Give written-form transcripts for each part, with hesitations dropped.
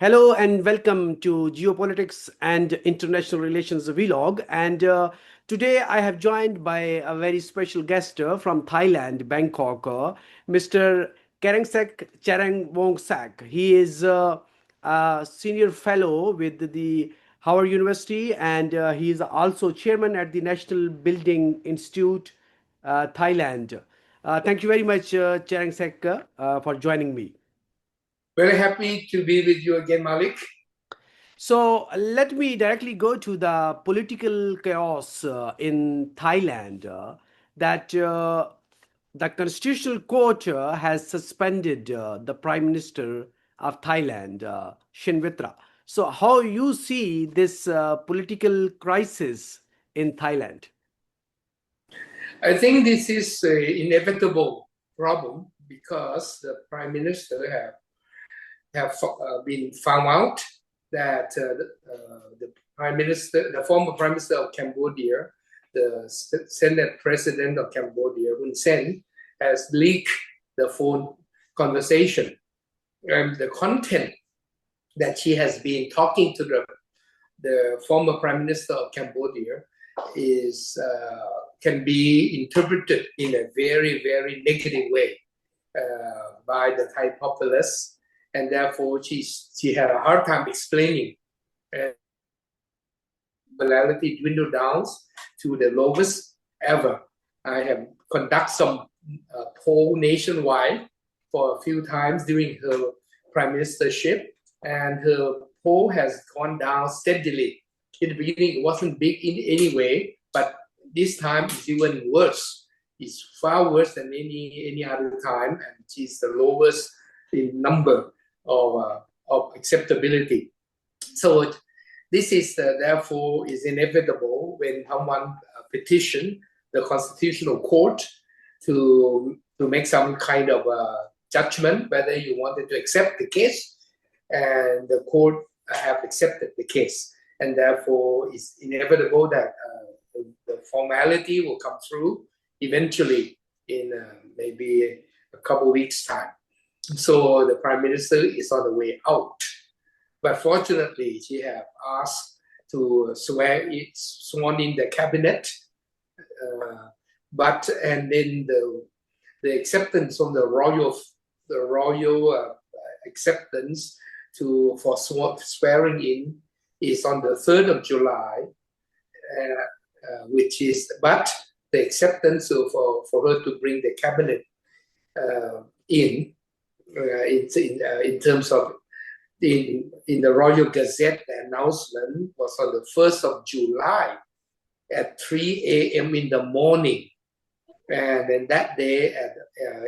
Hello and welcome to Geopolitics and International Relations vlog. And today I have joined by a very special guest from Thailand, Bangkok, Mr. Kriengsak Chareonwongsak. He is a senior fellow with the Howard University, and he is also chairman at the National Building Institute, Thailand. Thank you very much, Chareonsak, for joining me. Very happy to be with you again, Malik. So let me directly go to the political chaos in Thailand. That the Constitutional Court has suspended the Prime Minister of Thailand, Shinawatra. So how you see this political crisis in Thailand? I think this is an inevitable problem because the Prime Minister have been found out that the former Prime Minister of Cambodia, the Senate President of Cambodia, Hun Sen, has leaked the phone conversation and the content that she has been talking to the former Prime Minister of Cambodia is can be interpreted in a very, very negative way by the Thai populace, and therefore she had a hard time explaining. Popularity dwindled down to the lowest ever. I have conducted some poll nationwide for a few times during her prime ministership, and her poll has gone down steadily. In the beginning, it wasn't big in any way, but this time it's even worse. It's far worse than any other time, and she's the lowest in number of acceptability. So this is therefore is inevitable when someone petition the Constitutional Court to make some kind of judgment whether you wanted to accept the case, and the court have accepted the case, and therefore it's inevitable that the formality will come through eventually in maybe a couple of weeks' time. So the Prime Minister is on the way out. But fortunately, she have asked to sworn in the cabinet. And then the acceptance from the royal acceptance for swearing in is on the 3rd of July, but the acceptance for her to bring the cabinet in terms of in the Royal Gazette, the announcement was on the 1st of July at 3 a.m. in the morning. And then that day,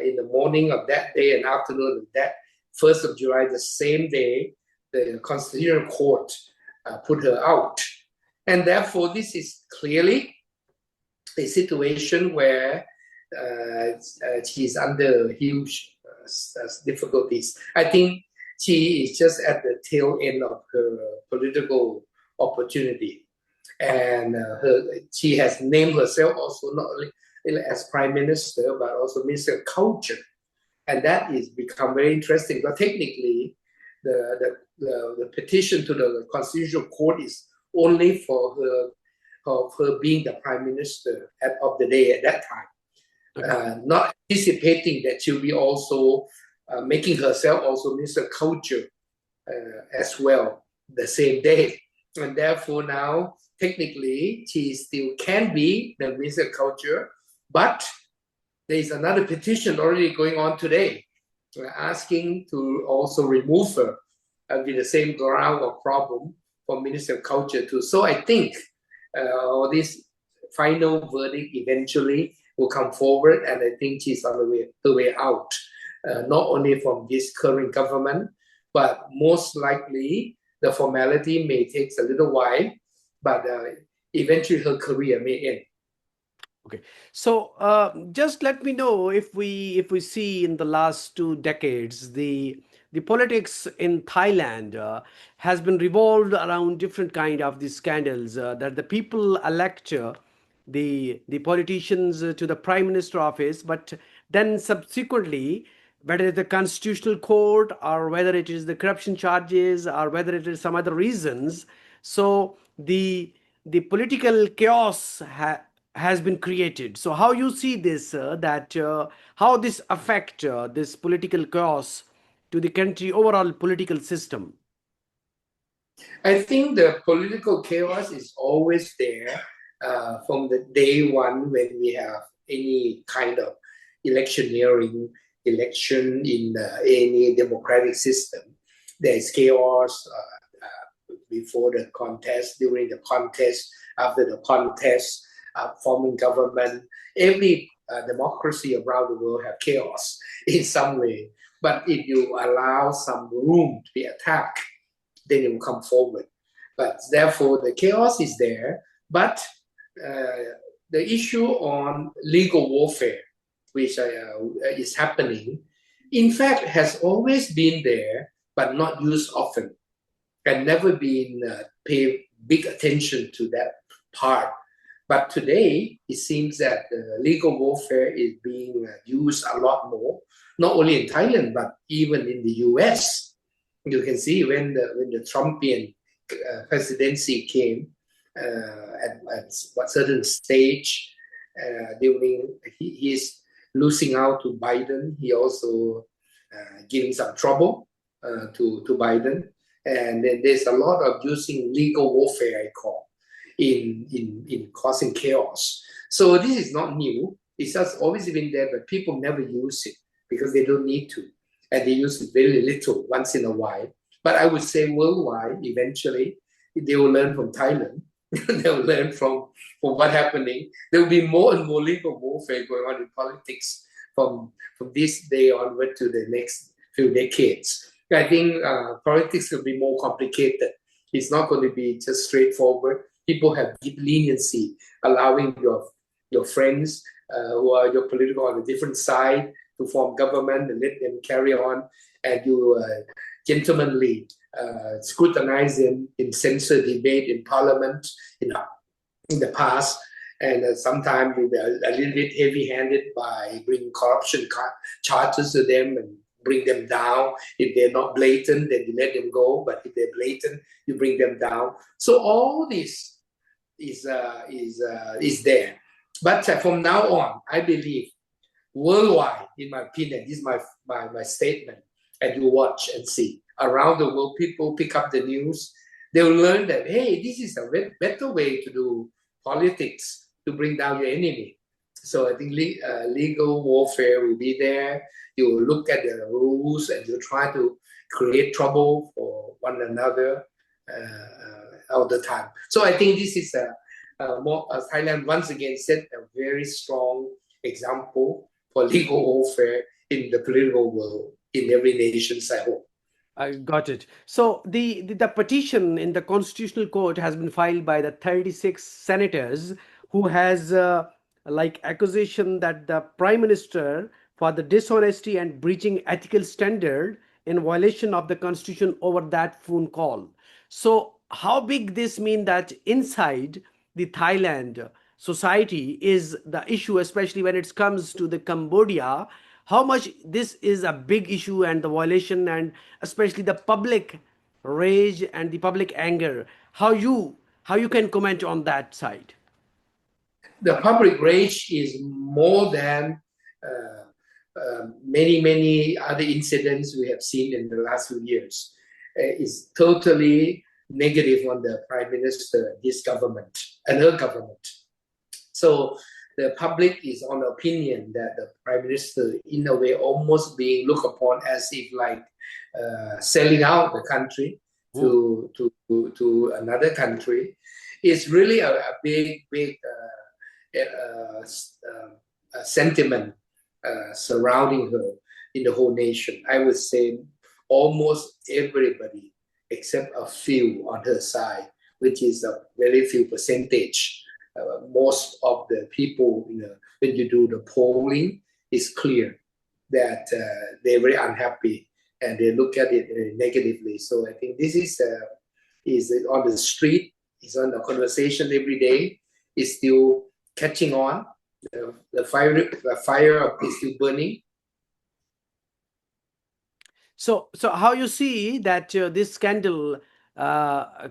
in the morning of that day and afternoon of that 1st of July, the same day, the Constitutional Court put her out. And therefore, this is clearly a situation where she's under huge difficulties. I think she is just at the tail end of her political opportunity, and she has named herself also not only as Prime Minister but also Minister of Culture, and that is become very interesting. But technically, the petition to the Constitutional Court is only for her being the Prime Minister of the day at that time, not anticipating that she'll be also making herself also Minister of Culture as well the same day. And therefore now, technically, she still can be the Minister of Culture, but there is another petition already going on today asking to also remove her with the same ground or problem for Minister of Culture too. So I think this final verdict eventually will come forward, and I think she's on her way out. Not only from this current government, but most likely the formality may take a little while, but eventually her career may end. Okay, so just let me know if we see in the last 2 decades the politics in Thailand has been revolved around different kind of these scandals that the people elect the politicians to the prime minister office, but then subsequently whether it's the constitutional court or whether it is the corruption charges or whether it is some other reasons. So the political chaos has been created. So how you see this, that how this affect this political chaos to the country overall political system? I think the political chaos is always there from the day one when we have any kind of electioneering election in any democratic system. There is chaos before the contest, during the contest, after the contest, forming government. Every democracy around the world have chaos in some way. But if you allow some room to be attacked, then it will come forward. But therefore, the chaos is there. But the issue on legal warfare, which is happening, in fact, has always been there, but not used often, and never been paid big attention to that part. But today, it seems that legal warfare is being used a lot more, not only in Thailand, but even in the US. You can see when the Trumpian presidency came at what certain stage during his losing out to Biden, he also giving some trouble to Biden, and then there's a lot of using legal warfare, I call, in causing chaos. So this is not new. It's just always been there, but people never use it because they don't need to, and they use it very little once in a while. But I would say worldwide, eventually, they will learn from Thailand. They will learn from what's happening. There will be more and more legal warfare going on in politics from this day onward to the next few decades. I think politics will be more complicated. It's not going to be just straightforward. People have deep leniency, allowing your friends who are your political on a different side to form government and let them carry on, and you gentlemanly scrutinize them in censor debate in parliament in the past, and sometimes we were a little bit heavy-handed by bringing corruption charges to them and bring them down. If they're not blatant, then you let them go, but if they're blatant, you bring them down. So all this is there. But from now on, I believe worldwide, in my opinion, this is my statement, and you watch and see. Around the world, people pick up the news. They will learn that, hey, this is a better way to do politics, to bring down your enemy. So I think legal warfare will be there. You will look at the rules and you try to create trouble for one another all the time. So I think this is Thailand once again set a very strong example for legal warfare in the political world in every nation, I hope. I got it. So the petition in the Constitutional Court has been filed by the 36 senators who has like accusation that the Prime Minister for the dishonesty and breaching ethical standard in violation of the Constitution over that phone call. So how big this mean that inside the Thailand society is the issue, especially when it comes to the Cambodia, how much this is a big issue and the violation, and especially the public rage and the public anger, how you can comment on that side? The public rage is more than many other incidents we have seen in the last few years. It's totally negative on the Prime Minister, his government, and her government. So the public is on the opinion that the Prime Minister, in a way, almost being looked upon as if like selling out the country to another country. It's really a big sentiment surrounding her in the whole nation. I would say almost everybody, except a few on her side, which is a very few percentage. Most of the people, when you do the polling, it's clear that they're very unhappy and they look at it negatively. So I think this is on the street, it's on the conversation every day, it's still catching on. The fire is still burning. So how you see that this scandal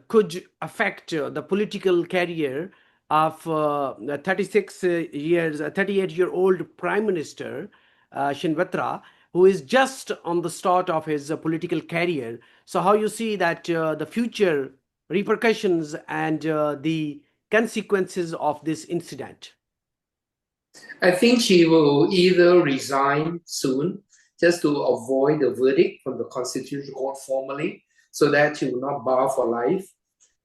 could affect the political career of a 38-year-old Prime Minister Shinawatra, who is just on the start of his political career. So how you see that the future repercussions and the consequences of this incident? I think she will either resign soon just to avoid the verdict from the Constitutional Court formally, so that she will not bar for life,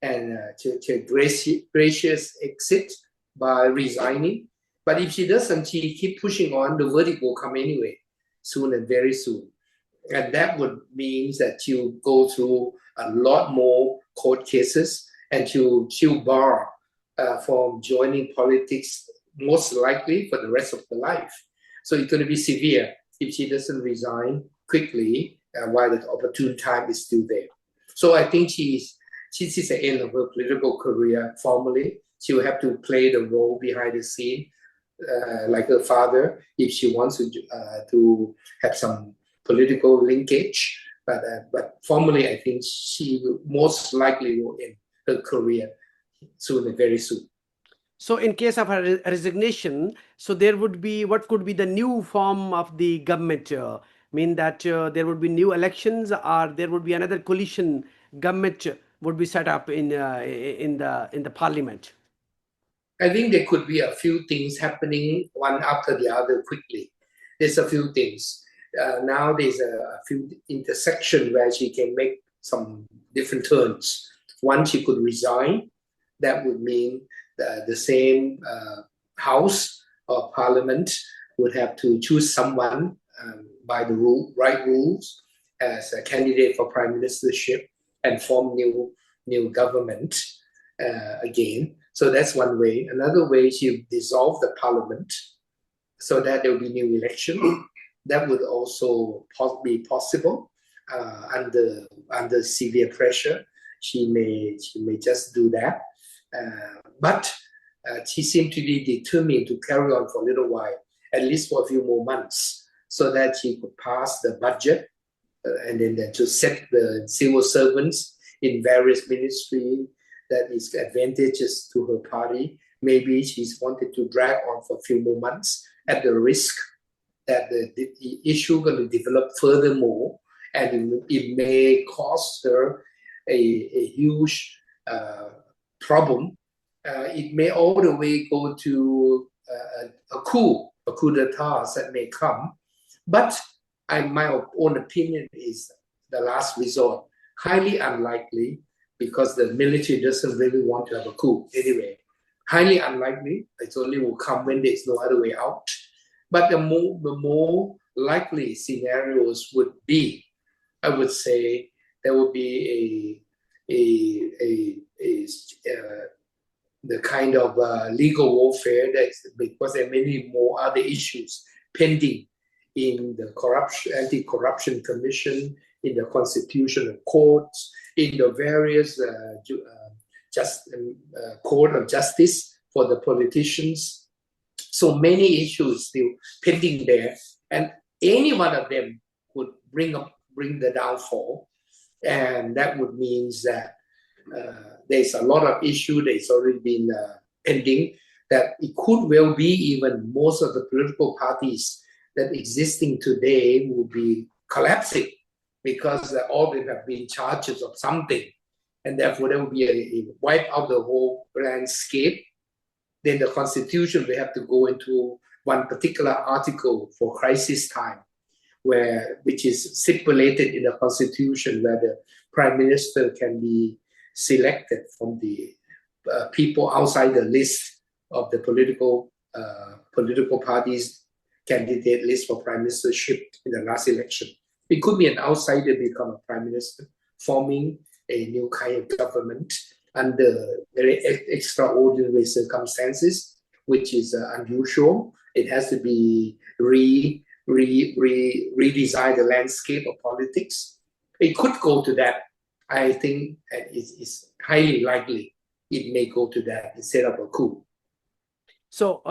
and to gracious exit by resigning. But if she doesn't, she keep pushing on, the verdict will come anyway, soon and very soon. And that would mean that she'll go through a lot more court cases, and she'll bar from joining politics most likely for the rest of her life. So it's going to be severe if she doesn't resign quickly while the opportune time is still there. So I think she's the end of her political career formally. She will have to play the role behind the scene, like her father, if she wants to have some political linkage. But formally, I think she will most likely will end her career soon and very soon. So in case of a resignation, so there would be, what could be the new form of the government? Mean that there would be new elections, or there would be another coalition government would be set up in the parliament? I think there could be a few things happening one after the other quickly. There's a few things. Now there's a few intersection where she can make some different turns. One, she could resign. That would mean the same house or parliament would have to choose someone by the right rules as a candidate for prime ministership and form new government again. So that's one way. Another way, she dissolve the parliament so that there will be new election. That would also be possible under severe pressure. She may just do that. But she seemed to be determined to carry on for a little while, at least for a few more months, so that she could pass the budget and then to set the civil servants in various ministries that is advantageous to her party. Maybe she's wanted to drag on for a few more months at the risk that the issue going to develop furthermore, and it may cause her a huge problem. It may all the way go to a coup d'etat that may come. But my own opinion is the last resort. Highly unlikely, because the military doesn't really want to have a coup anyway. Highly unlikely. It only will come when there's no other way out. But the more likely scenarios would be, I would say, there would be the kind of legal warfare because there are many more other issues pending in the anti-corruption commission, in the constitutional courts, in the various court of justice for the politicians. So many issues still pending there, and any one of them would bring the downfall, and that would mean that there's a lot of issue that's already been pending, that it could well be even most of the political parties that existing today will be collapsing, because all of them have been charges of something, and therefore there will be a wipe out the whole landscape. Then the constitution will have to go into one particular article for crisis time, which is stipulated in the constitution, where the prime minister can be selected from the people outside the list of the political parties candidate list for prime ministership in the last election. It could be an outsider become a prime minister, forming a new kind of government under very extraordinary circumstances, which is unusual. It has to be redesign the landscape of politics. It could go to that. I think it's highly likely it may go to that instead of a coup. So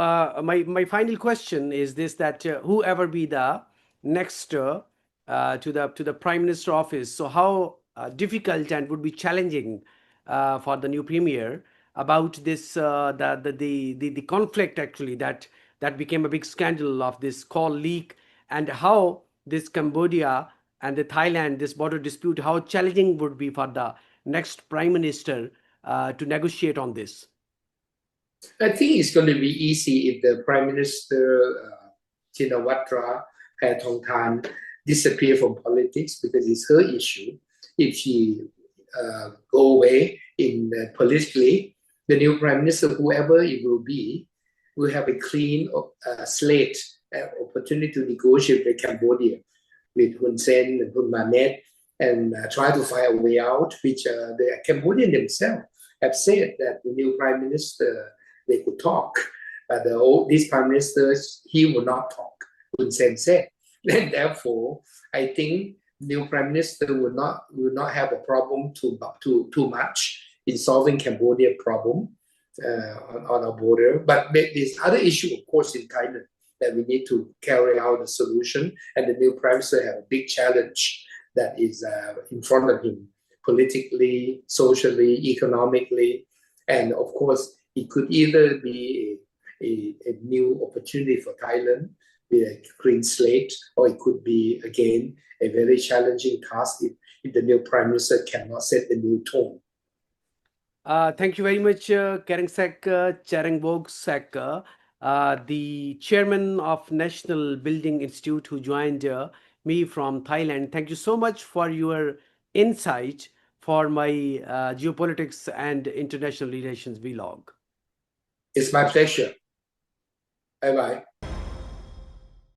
my final question is this, that whoever be the next to the Prime Minister office. So how difficult and would be challenging for the new premier about this the conflict actually that became a big scandal of this call leak, and how this Cambodia and the Thailand, this border dispute, how challenging would be for the next Prime Minister to negotiate on this. I think it's going to be easy if the Prime Minister Shinawatra Paetongtarn disappear from politics because it's her issue. If she go away in politically, the new Prime Minister, whoever it will be, will have a clean slate, opportunity to negotiate with Cambodia, with Hun Sen and Hun Manet, and try to find a way out, which the Cambodian themselves have said that the new Prime Minister, they could talk. But this Prime Minister, he will not talk, Hun Sen said. And therefore, I think new Prime Minister will not have a problem too much in solving Cambodia problem on our border. But there's other issue, of course, in Thailand that we need to carry out the solution. And the new Prime Minister have a big challenge that is in front of him, politically, socially, economically. And of course, it could either be a new opportunity for Thailand with a clean slate, or it could be, again, a very challenging task if the new Prime Minister cannot set the new tone. Thank you very much, Kriengsak Chareonwongsak, the chairman of National Building Institute, who joined me from Thailand. Thank you so much for your insight for my Geopolitics and International Relations vlog. It's my pleasure. Bye-bye.